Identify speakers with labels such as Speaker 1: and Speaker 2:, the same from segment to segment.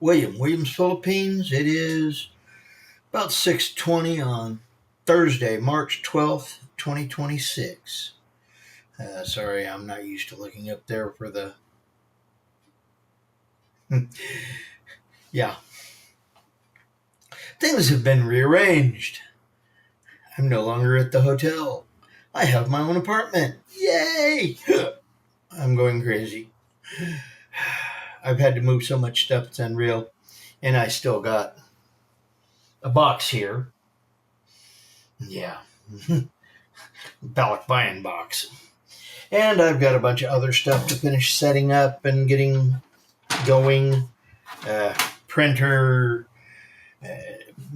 Speaker 1: Williams, Philippines. It is about 6:20 on Thursday, March 12th, 2026. Sorry, I'm not used to looking up there for the. Yeah, things have been rearranged. I'm no longer at the hotel. I have my own apartment. Yay! I'm going crazy. I've had to move so much stuff, it's unreal. And I still got a box here. Yeah. Balikbayan box. And I've got a bunch of other stuff to finish setting up and getting going. Printer, uh,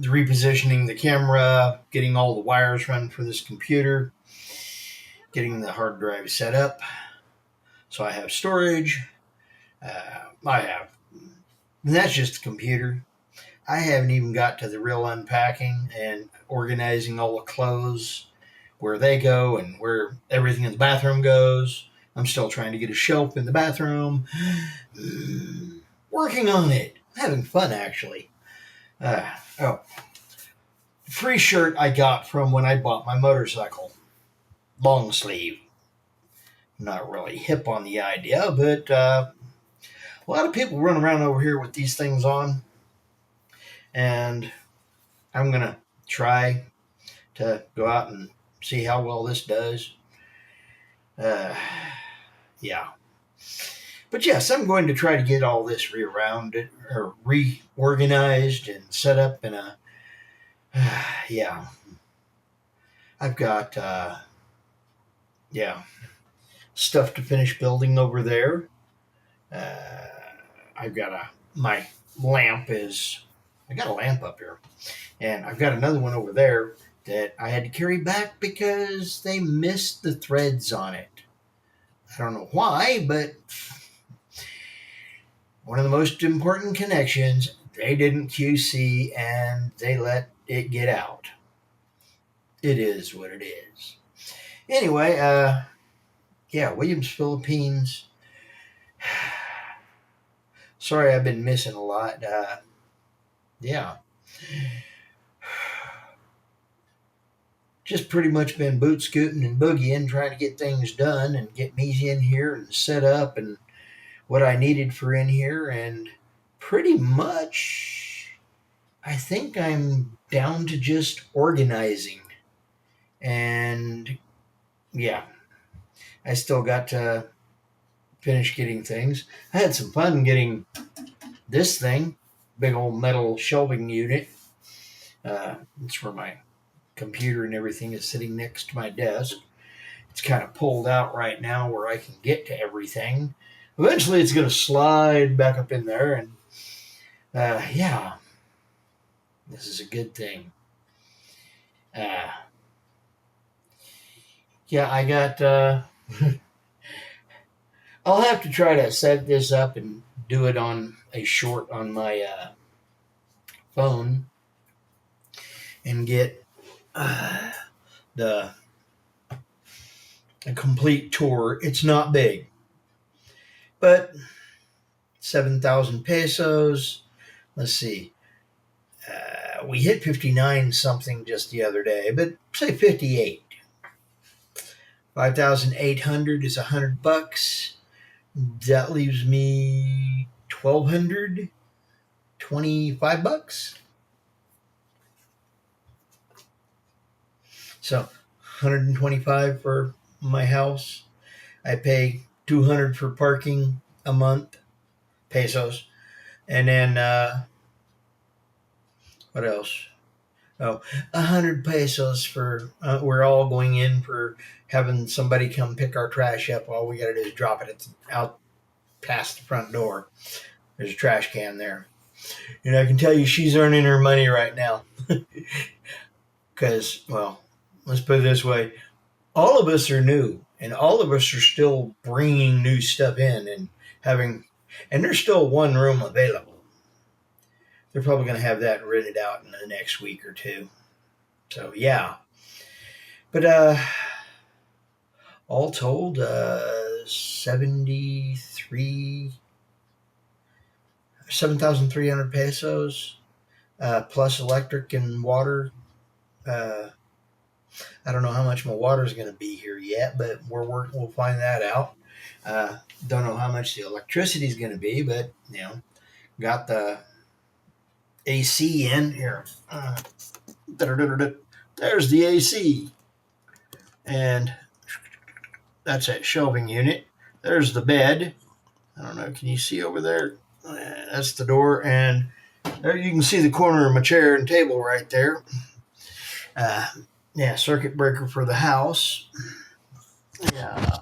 Speaker 1: repositioning the camera, getting all the wires run for this computer, getting the hard drive set up. So I have storage. And that's just the computer. I haven't even got to the real unpacking and organizing all the clothes, where they go and where everything in the bathroom goes. I'm still trying to get a shelf in the bathroom. Working on it. Having fun, actually. Oh, free shirt I got from when I bought my motorcycle. Long sleeve. Not really hip on the idea, but a lot of people run around over here with these things on. And I'm going to try to go out and see how well this does. Yeah. But yes, I'm going to try to get all this reorganized and set up in a. Yeah. I've got, stuff to finish building over there. I've got my lamp is. I got a lamp up here. And I've got another one over there that I had to carry back because they missed the threads on it. I don't know why, but one of the most important connections, they didn't QC and they let it get out. It is what it is. Anyway, Williams, Philippines. Sorry, I've been missing a lot. Just pretty much been boot scooting and boogieing, trying to get things done and get me in here and set up and what I needed for in here. And pretty much, I think I'm down to just organizing. And I still got to finish getting things. I had some fun getting this thing, big old metal shelving unit. It's where my computer and everything is sitting next to my desk. It's kind of pulled out right now where I can get to everything. Eventually it's going to slide back up in there, and this is a good thing. I got I'll have to try to set this up and do it on a short on my phone and get the a complete tour. It's not big, but 7,000 pesos. Let's see. We hit 59 something just the other day, but say 58. 5,800 is $100. That leaves me 1,200, $25. So 125 for my house. I pay 200 for parking a month, pesos. And then, what else? Oh, 100 pesos for, we're all going in for having somebody come pick our trash up. All we got to do is drop it out past the front door. There's a trash can there. And I can tell you she's earning her money right now. Because, well, let's put it this way. All of us are new, and all of us are still bringing new stuff in and there's still one room available. They're probably going to have that rented out in the next week or two. So, yeah. But all told, 73 7,300 pesos, plus electric and water. Uh, I don't know how much my water is going to be here yet, but we'll find that out. Uh, don't know how much the electricity is going to be, but got the AC in here. There's the AC, and that's that shelving unit. There's the bed. I don't know. Can you see over there? That's the door, and there you can see the corner of my chair and table right there. Yeah, circuit breaker for the house. Yeah.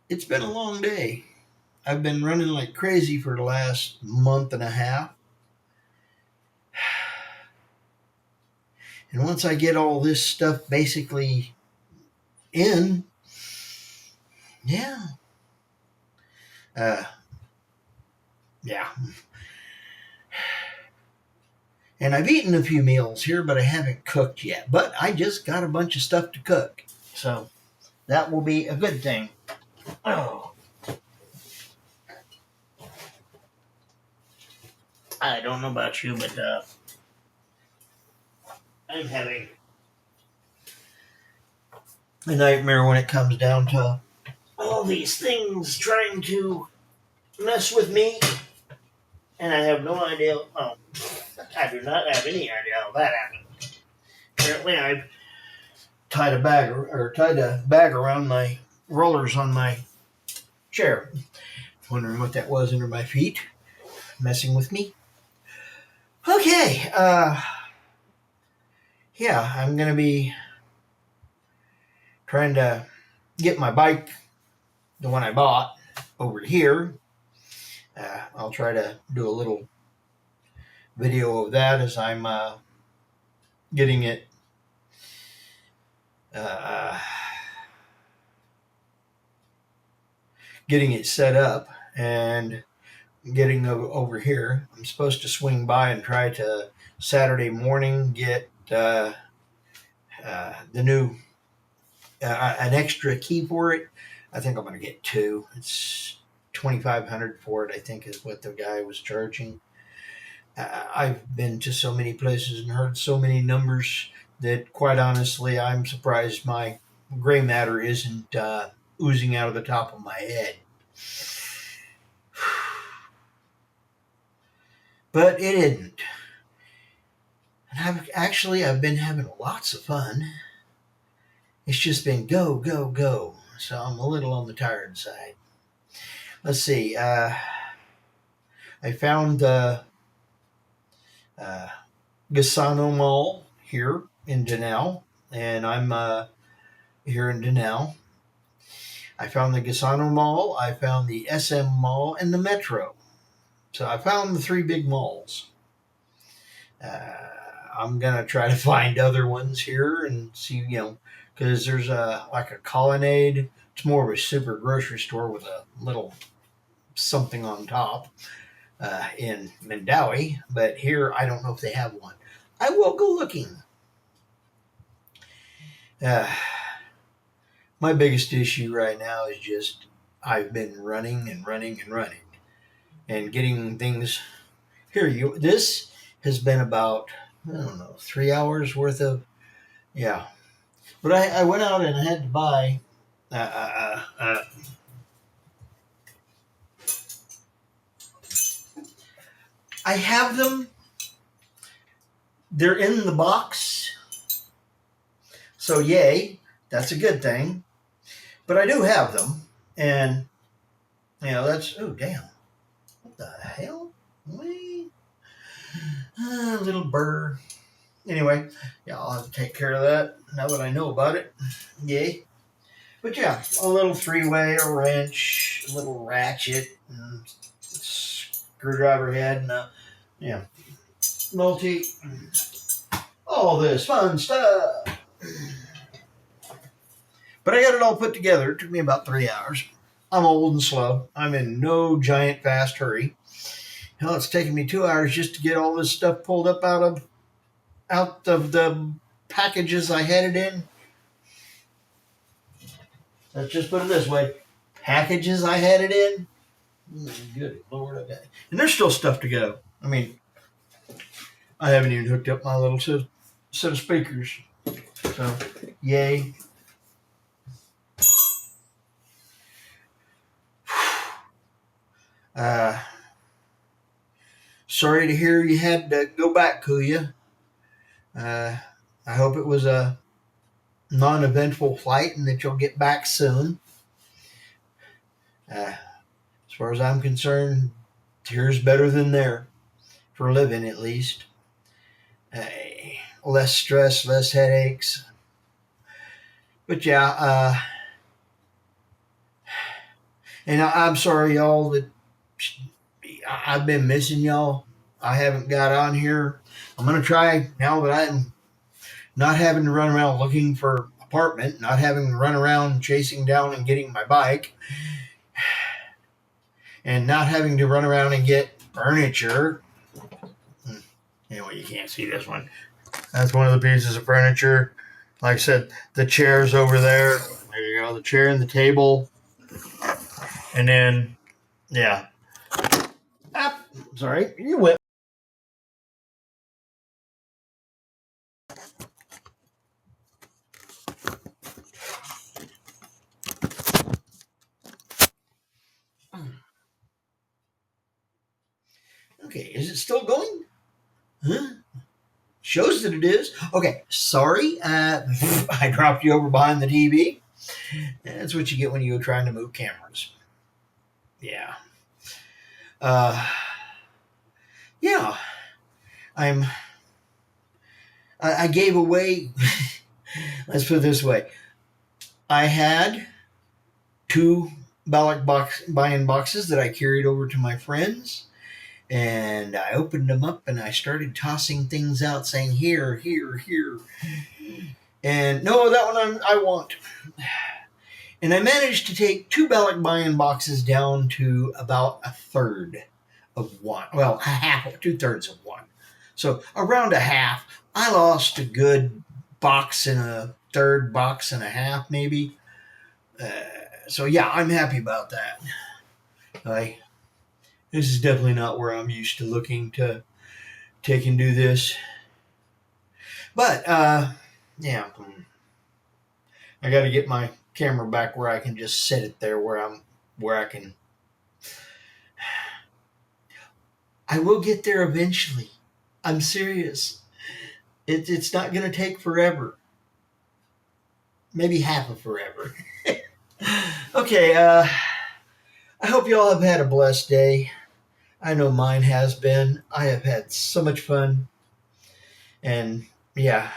Speaker 1: It's been a long day. I've been running like crazy for the last month and a half. And once I get all this stuff basically in, yeah. Yeah. And I've eaten a few meals here, but I haven't cooked yet. But I just got a bunch of stuff to cook. So that will be a good thing. Oh. I don't know about you, but I'm having a nightmare when it comes down to all these things trying to mess with me. And I have no idea. Oh, I do not have any idea how that happened. Apparently, I've tied a bag around my rollers on my chair. Wondering what that was under my feet, messing with me. Okay, yeah, I'm gonna be trying to get my bike, the one I bought, over here. I'll try to do a little video of that as I'm getting it set up and getting over here. I'm supposed to swing by and try to Saturday morning get the new an extra key for it. I think I'm going to get two. It's $2,500 for it, I think, is what the guy was charging. I've been to so many places and heard so many numbers that, quite honestly, I'm surprised my gray matter isn't oozing out of the top of my head. But it isn't. And I've been having lots of fun. It's just been go, go, go. So I'm a little on the tired side. Let's see. I found the Gisano Mall here in Danao, and I'm here in Danao. I found the Gisano Mall, I found the SM Mall, and the Metro. So I found the three big malls. I'm going to try to find other ones here and see, because there's like a Colonnade. It's more of a super grocery store with a little something on top in Mandawi. But here, I don't know if they have one. I will go looking. My biggest issue right now is just I've been running and running and running and getting things. This has been about, I don't know, 3 hours worth of, yeah. But I went out and I had to buy I have them. They're in the box. So yay, that's a good thing. But I do have them. And, that's, oh, damn. What the hell? Little bird. Anyway, yeah, I'll have to take care of that now that I know about it. Yay. But yeah, a little three-way, a wrench, a little ratchet, and screwdriver head, and multi, all this fun stuff. But I got it all put together. It took me about 3 hours. I'm old and slow. I'm in no giant fast hurry. Hell, it's taken me 2 hours just to get all this stuff pulled up out of the packages I had it in. Let's just put it this way. Packages I had it in. Good Lord. Okay. And there's still stuff to go. I mean, I haven't even hooked up my little set of speakers. So, yay. Sorry to hear you had to go back, Kuya. I hope it was a non-eventful flight and that you'll get back soon. As far as I'm concerned, here's better than there, for living at least. Less stress, less headaches. But yeah, and I'm sorry, y'all, that I've been missing y'all. I haven't got on here. I'm going to try now that I'm not having to run around looking for apartment, not having to run around chasing down and getting my bike, and not having to run around and get furniture. Anyway, you can't see this one. That's one of the pieces of furniture. Like I said, the chair's over there. There you go, the chair and the table. And then, yeah. Sorry, you went. Okay, is it still going? Huh? Shows that it is. Okay, sorry. I dropped you over behind the TV. That's what you get when you go trying to move cameras. Yeah. Yeah. I gave away. Let's put it this way. I had 2 ballot buy-in boxes that I carried over to my friends. And I opened them up and I started tossing things out saying, here, here, here. And no, that one I want. And I managed to take 2 ballot buy-in boxes down to about a third of one. Well, a half, 2/3 of one. So around a half. I lost a good box and a third, box and a half, maybe. So yeah, I'm happy about that. This is definitely not where I'm used to looking to take and do this. But yeah, I got to get my camera back where I can just set it there where I can. I will get there eventually. I'm serious. It's not going to take forever. Maybe half of forever. Okay, I hope you all have had a blessed day. I know mine has been. I have had so much fun. And yeah.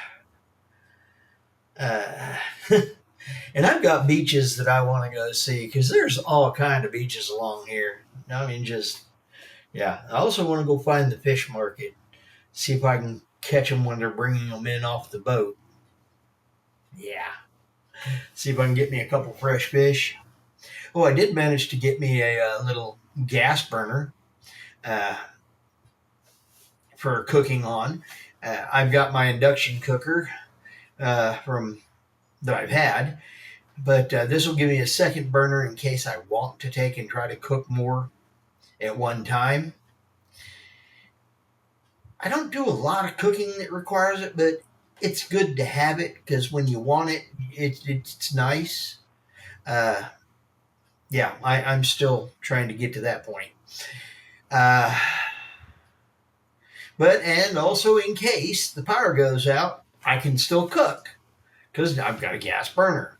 Speaker 1: And I've got beaches that I want to go see because there's all kind of beaches along here. I mean, yeah. I also want to go find the fish market, see if I can catch them when they're bringing them in off the boat. Yeah. See if I can get me a couple fresh fish. Oh, I did manage to get me a little gas burner for cooking on. I've got my induction cooker from that I've had, but this will give me a second burner in case I want to take and try to cook more at one time. I don't do a lot of cooking that requires it, but it's good to have it because when you want it, it's nice. Yeah, I'm still trying to get to that point. And also in case the power goes out, I can still cook because I've got a gas burner.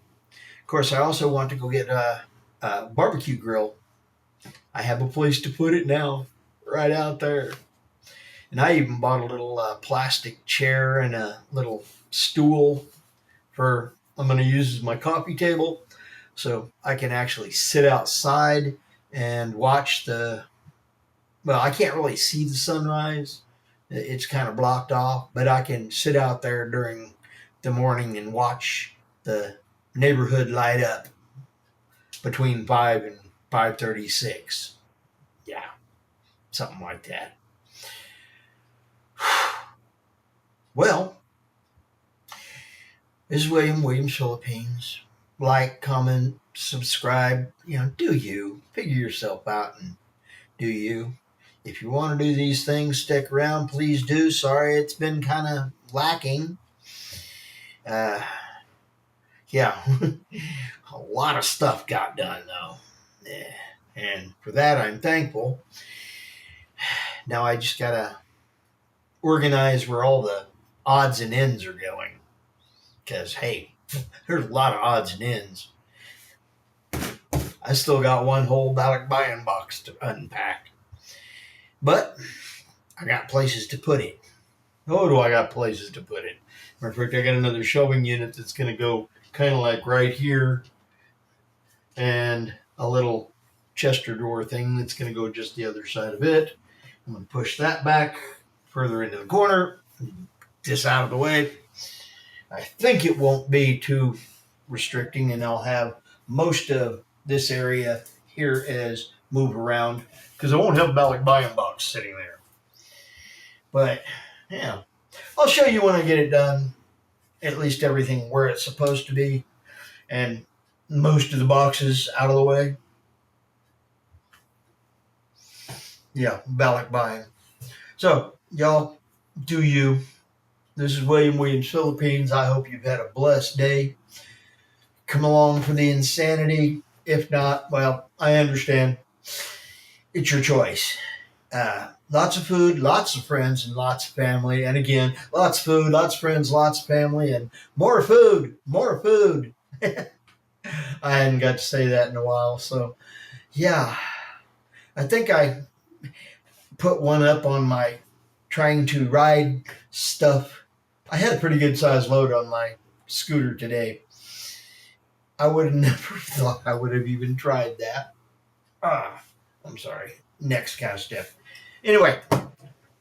Speaker 1: Of course, I also want to go get a barbecue grill. I have a place to put it now, right out there. And I even bought a little plastic chair and a little stool I'm going to use as my coffee table. So I can actually sit outside and watch well, I can't really see the sunrise. It's kind of blocked off, but I can sit out there during the morning and watch the neighborhood light up between 5 and 5:36. Yeah, something like that. Well, This is Williams Philippines. Like, comment, subscribe. Do you. Figure yourself out and do you. If you want to do these things, stick around. Please do. Sorry, it's been kind of lacking. Yeah, a lot of stuff got done, though. Yeah. And for that, I'm thankful. Now I just got to organize where all the odds and ends are going. Because, hey, there's a lot of odds and ends. I still got one whole ballot buying box to unpack. But I got places to put it. Oh, do I got places to put it. Matter of fact, I got another shelving unit that's going to go kind of like right here. And a little Chester door thing that's going to go just the other side of it. I'm going to push that back further into the corner. Just out of the way. I think it won't be too restricting, and I'll have most of this area here as move around because I won't have a ballot buying box sitting there. But yeah, I'll show you when I get it done, at least everything where it's supposed to be and most of the boxes out of the way. Yeah, ballot buying. So y'all do you. This is Williams Philippines. I hope you've had a blessed day. Come along for the insanity. If not, well, I understand. It's your choice. Lots of food, lots of friends, and lots of family. And again, lots of food, lots of friends, lots of family, and more food, more food. I hadn't got to say that in a while. So, yeah, I think I put one up on my trying to ride stuff. I had a pretty good size load on my scooter today. I would have never thought I would have even tried that. I'm sorry. Next kind of step. Anyway,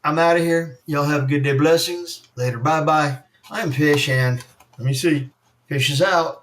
Speaker 1: I'm out of here. Y'all have a good day. Blessings. Later. Bye-bye. I'm Fish, and let me see. Fish is out.